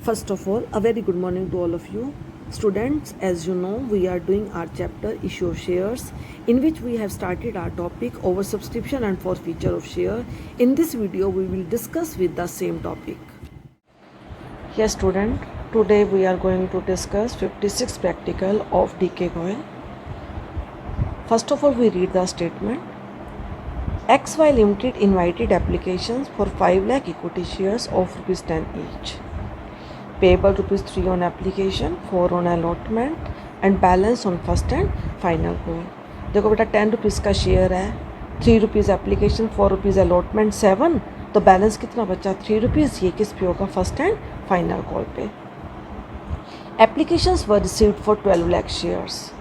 First of all, a very good morning to all of you. Students, as you know, we are doing our chapter Issue of Shares, in which we have started our topic Oversubscription and Forfeiture of Share. In this video, we will discuss with the same topic. Yes, student, today we are going to discuss 56 practical of DK Goyal. First of all, we read the statement. XY Limited invited applications for 5 lakh equity shares of rupees 10 each. Payable rupees 3 on application, 4 on allotment and balance on first and final call. देखो बेटा 10 rupees का share है, 3 rupees application, 4 rupees allotment, 7, तो balance कितना बचा 3 rupees. ये किस पे होगा? फर्स्ट एंड फाइनल कॉल पे। Applications were received for 12 lakh shares.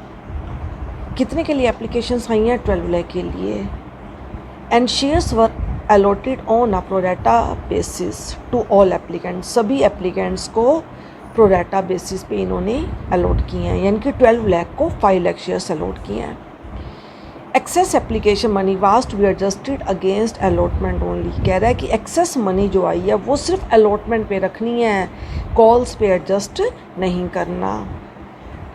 कितने के लिए एप्लीकेशंस आई हैं? 12 लाख के लिए। And shares were allotted on a pro rata basis to all applicants। सभी एप्लीकेंट्स को प्रो rata बेसिस पे इन्होंने अलॉट किए हैं, यानी कि 12 लाख को 5 लाख शेयर्स अलॉट किए हैं। Excess application money was to be adjusted against allotment only. कह रहा है कि एक्सेस मनी जो आई है वो सिर्फ अलॉटमेंट पे रखनी है, कॉल्स पे एडजस्ट नहीं करना।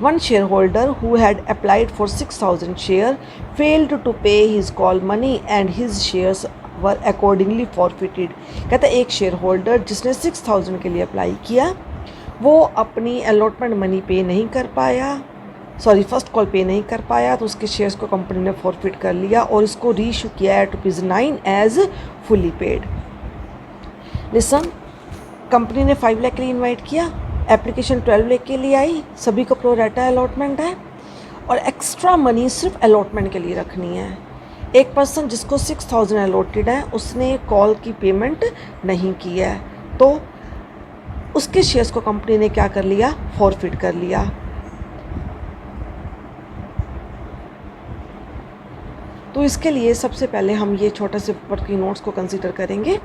One shareholder who had applied for 6,000 share failed to pay his call money and his shares were accordingly forfeited। कहता है एक शेयर होल्डर जिसने 6,000 के लिए अप्लाई किया वो अपनी अलॉटमेंट मनी पे नहीं कर पाया, फर्स्ट कॉल पे नहीं कर पाया, तो उसके शेयर्स को कंपनी ने फॉरफिट कर लिया और इसको रीइशू किया है ₹9 as fully paid. Listen, company ने 5 लाख के लिए इन्वाइट किया, एप्लीकेशन 12 लाख के लिए आई, सभी को प्रो रैटा अलॉटमेंट है और एक्स्ट्रा मनी सिर्फ अलॉटमेंट के लिए रखनी है। एक पर्सन जिसको 6,000 अलॉटेड है उसने कॉल की पेमेंट नहीं की है, तो उसके शेयर्स को कंपनी ने क्या कर लिया? फॉरफिट कर लिया। तो इसके लिए सबसे पहले हम ये छोटे से वर्किंग नोट्स को कंसीडर करेंगे।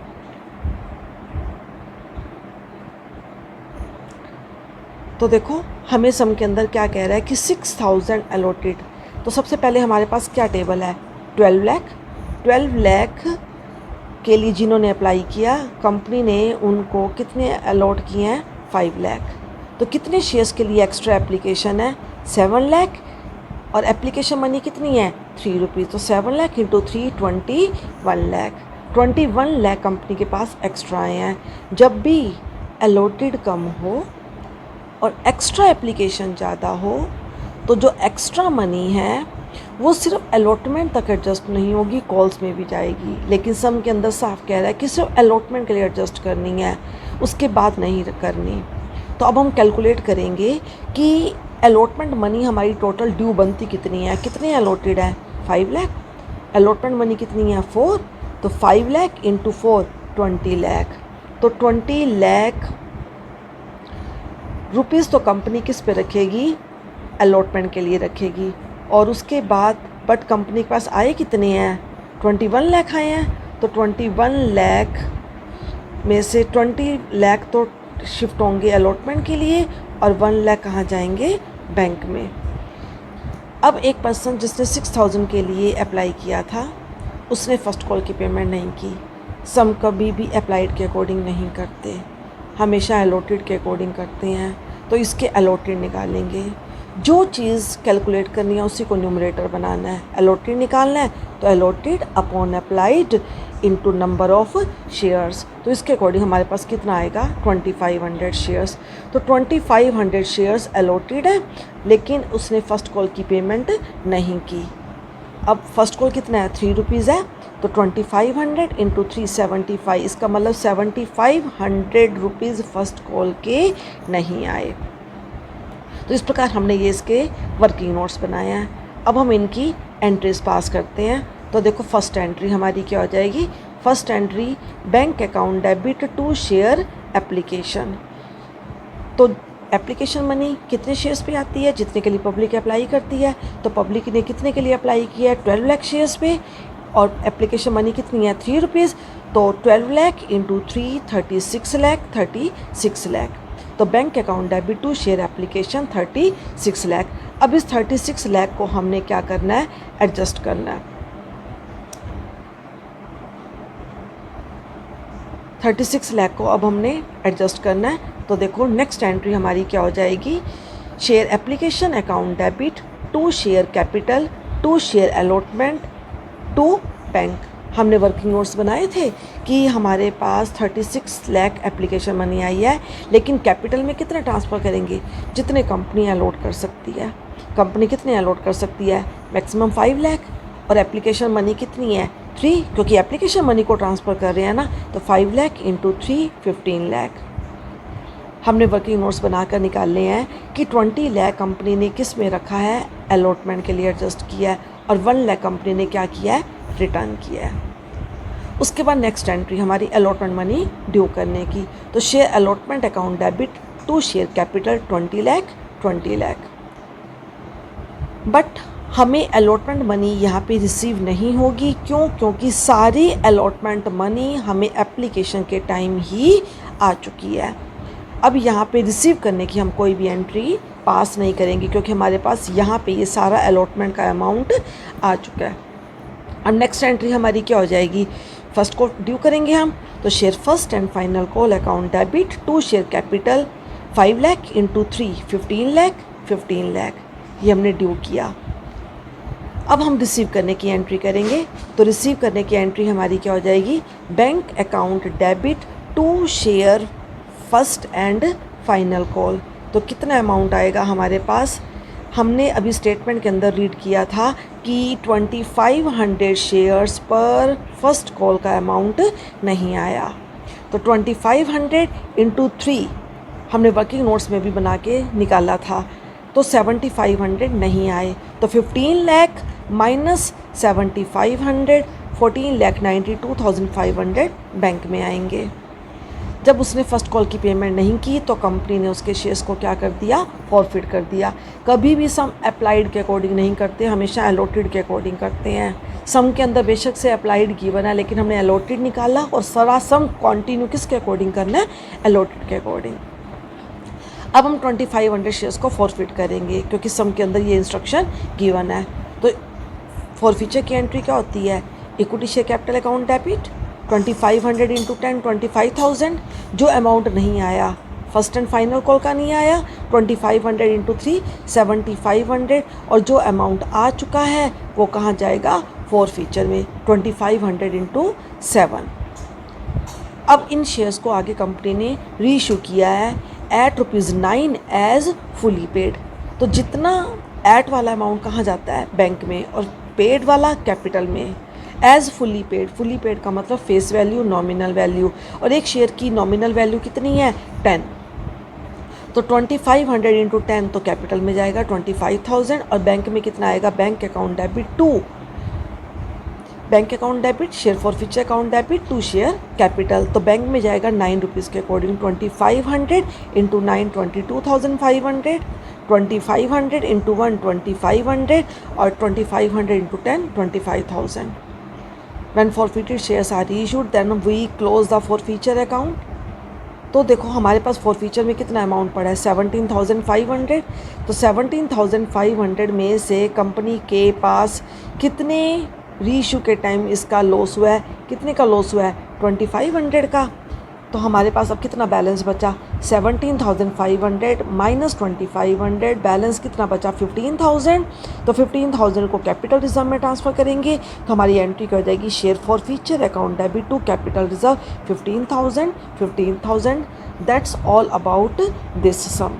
तो देखो हमें सम के अंदर क्या कह रहा है कि 6,000 अलॉटेड, तो सबसे पहले हमारे पास क्या टेबल है? 12 लाख। 12 लाख के लिए जिन्होंने अप्लाई किया कंपनी ने उनको कितने अलॉट किए हैं? 5 लाख। तो कितने शेयर्स के लिए एक्स्ट्रा एप्लीकेशन है? 7 लाख और एप्लीकेशन मनी कितनी है? 3 रुपीज़। तो 7 लाख इंटू 3 21 लाख। 21 लाख कंपनी के पास एक्स्ट्रा आए हैं। जब भी अलॉटेड कम हो और एक्स्ट्रा एप्लीकेशन ज़्यादा हो तो जो एक्स्ट्रा मनी है वो सिर्फ अलॉटमेंट तक एडजस्ट नहीं होगी, कॉल्स में भी जाएगी। लेकिन सम के अंदर साफ कह रहा है कि सिर्फ अलॉटमेंट के लिए एडजस्ट करनी है, उसके बाद नहीं करनी। तो अब हम कैलकुलेट करेंगे कि अलॉटमेंट मनी हमारी टोटल ड्यू बनती कितनी है। कितने अलॉटेड है? 5 लाख। अलॉटमेंट मनी कितनी है? 4। तो 5 लाख इंटू 4 20 लाख। तो 20 लाख रुपीज़ तो कंपनी किस पे रखेगी? अलॉटमेंट के लिए रखेगी। और उसके बाद बट कंपनी के पास आए कितने हैं? 21 लाख आए हैं। तो 21 लाख में से 20 लाख तो शिफ्ट होंगे अलॉटमेंट के लिए और 1 लाख कहाँ जाएंगे? बैंक में। अब एक पर्सन जिसने 6,000 के लिए अप्लाई किया था उसने फ़र्स्ट कॉल की पेमेंट नहीं की। सम कभी भी अप्लाइड के अकॉर्डिंग नहीं करते, हमेशा अलॉटेड के अकॉर्डिंग करते हैं। तो इसके अलॉटेड निकालेंगे। जो चीज़ कैलकुलेट करनी है उसी को न्यूमरेटर बनाना है। अलॉटेड निकालना है तो allotted upon applied into number of shares. तो इसके अकॉर्डिंग हमारे पास कितना आएगा? 2500 शेयर्स। तो 2500 शेयर्स अलॉटेड है लेकिन उसने फ़र्स्ट कॉल की पेमेंट नहीं की। अब फर्स्ट कॉल कितना है? 3 रुपीज़ है। तो 2500 इंटू 375, इसका मतलब 7500 रुपीज़ फर्स्ट कॉल के नहीं आए। तो इस प्रकार हमने ये इसके वर्किंग नोट्स बनाए हैं। अब हम इनकी एंट्रीज पास करते हैं। तो देखो फर्स्ट एंट्री हमारी क्या हो जाएगी? First entry bank account debit to share application. तो एप्लीकेशन मनी कितने शेयर्स पे आती है? जितने के लिए पब्लिक अप्लाई करती है। तो पब्लिक ने कितने के लिए अप्लाई किया है? 12 लाख शेयर्स पे और एप्लीकेशन मनी कितनी है? 3 रुपीज़। तो 12 लाख इंटू 3 36 लाख, 36 लाख। तो bank account debit to share application 36 lakh. अब इस 36 लाख को हमने क्या करना है? एडजस्ट करना है। 36 लाख को अब हमने एडजस्ट करना है तो देखो नेक्स्ट एंट्री हमारी क्या हो जाएगी, share application account debit to share capital to share allotment to bank. हमने वर्किंग नोट्स बनाए थे कि हमारे पास 36 लाख एप्लीकेशन मनी आई है, लेकिन कैपिटल में कितना ट्रांसफ़र करेंगे, जितने कंपनी अलॉट कर सकती है। कंपनी कितने अलॉट कर सकती है, मैक्सिमम 5 लाख, और एप्लीकेशन मनी कितनी है 3, क्योंकि एप्लीकेशन मनी को ट्रांसफ़र कर रहे हैं ना, तो 5 लाख इंटू 3 15 लाख। हमने वर्किंग नोट्स बनाकर निकालने हैं कि 20 लाख कंपनी ने किस में रखा है, अलॉटमेंट के लिए एडजस्ट किया है, और 1 लाख कंपनी ने क्या किया है, रिटर्न किया है। उसके बाद नेक्स्ट एंट्री हमारी अलॉटमेंट मनी ड्यू करने की, तो share allotment account debit to share capital 20 lakh. But हमें अलॉटमेंट मनी यहाँ पे रिसीव नहीं होगी, क्यों, क्योंकि सारी अलॉटमेंट मनी हमें एप्लीकेशन के टाइम ही आ चुकी है। अब यहाँ पे रिसीव करने की हम कोई भी एंट्री पास नहीं करेंगे, क्योंकि हमारे पास यहाँ पे ये सारा अलॉटमेंट का अमाउंट आ चुका है। अब नेक्स्ट एंट्री हमारी क्या हो जाएगी, फर्स्ट को ड्यू करेंगे हम, तो share first and final call account debit to share capital 5 lakh into 3 15 lakh, ये हमने ड्यू किया। अब हम रिसीव करने की एंट्री करेंगे, तो रिसीव करने की एंट्री हमारी क्या हो जाएगी, bank account debit to share first and final call. तो कितना अमाउंट आएगा हमारे पास, हमने अभी स्टेटमेंट के अंदर रीड किया था कि 2500 शेयर्स पर फर्स्ट कॉल का अमाउंट नहीं आया, तो 2500 इंटू 3 हमने वर्किंग नोट्स में भी बना के निकाला था, तो 7500 नहीं आए, तो 15 लाख माइनस 7500 14,92,500 बैंक में आएंगे। जब उसने फ़र्स्ट कॉल की पेमेंट नहीं की तो कंपनी ने उसके शेयर्स को क्या कर दिया, फॉरफिट कर दिया। कभी भी सम अप्लाइड के अकॉर्डिंग नहीं करते, हमेशा अलॉटेड के अकॉर्डिंग करते हैं। सम के अंदर बेशक से अप्लाइड गिवन है, लेकिन हमने अलॉटेड निकाला और सारा सम कंटिन्यू किसके अकॉर्डिंग करना है, अलॉटेड के अकॉर्डिंग। अब हम 2500 शेयर्स को फॉरफिट करेंगे, क्योंकि सम के अंदर ये इंस्ट्रक्शन गिवन है। तो फॉरफीचर की एंट्री क्या होती है, equity share capital account debit 2500 into 10 25,000, जो अमाउंट नहीं आया फर्स्ट एंड फाइनल कॉल का नहीं आया, 2500 इंटू 3 7500, और जो अमाउंट आ चुका है वो कहाँ जाएगा, फॉरफीचर में 2500 इंटू 7। अब इन शेयर्स को आगे कंपनी ने रीइशू किया है एट ₹9 एज फुली पेड। तो जितना एट वाला अमाउंट कहाँ जाता है, बैंक में, और पेड वाला कैपिटल में। एज फुली पेड का मतलब फेस वैल्यू, नॉमिनल वैल्यू, और एक शेयर की नॉमिनल वैल्यू कितनी है 10, तो 2500 इंटू 10 तो कैपिटल में जाएगा 25,000, और बैंक में कितना आएगा, bank account debit share forfeiture account debit to share capital. तो बैंक में जाएगा 9 रुपीज़ के अकॉर्डिंग 2500 इंटू 9 22,500, 2500 इंटू 1 2500, और 2500 into 10 25,000। When forfeited shares are issued, then we close the forfeiture account. तो देखो हमारे पास फॉरफीचर में कितना अमाउंट पड़ा है 17,500, तो 17,500 में से कंपनी के पास कितने रीइशू के टाइम इसका लॉस हुआ है, कितने का लॉस हुआ है 2500 का। तो हमारे पास अब कितना बैलेंस बचा, 17,500 माइनस 2500, बैलेंस कितना बचा 15,000। तो 15,000 को कैपिटल रिजर्व में ट्रांसफ़र करेंगे, तो हमारी एंट्री कर जाएगी share forfeiture account debit to capital reserve 15,000। That's all about this some.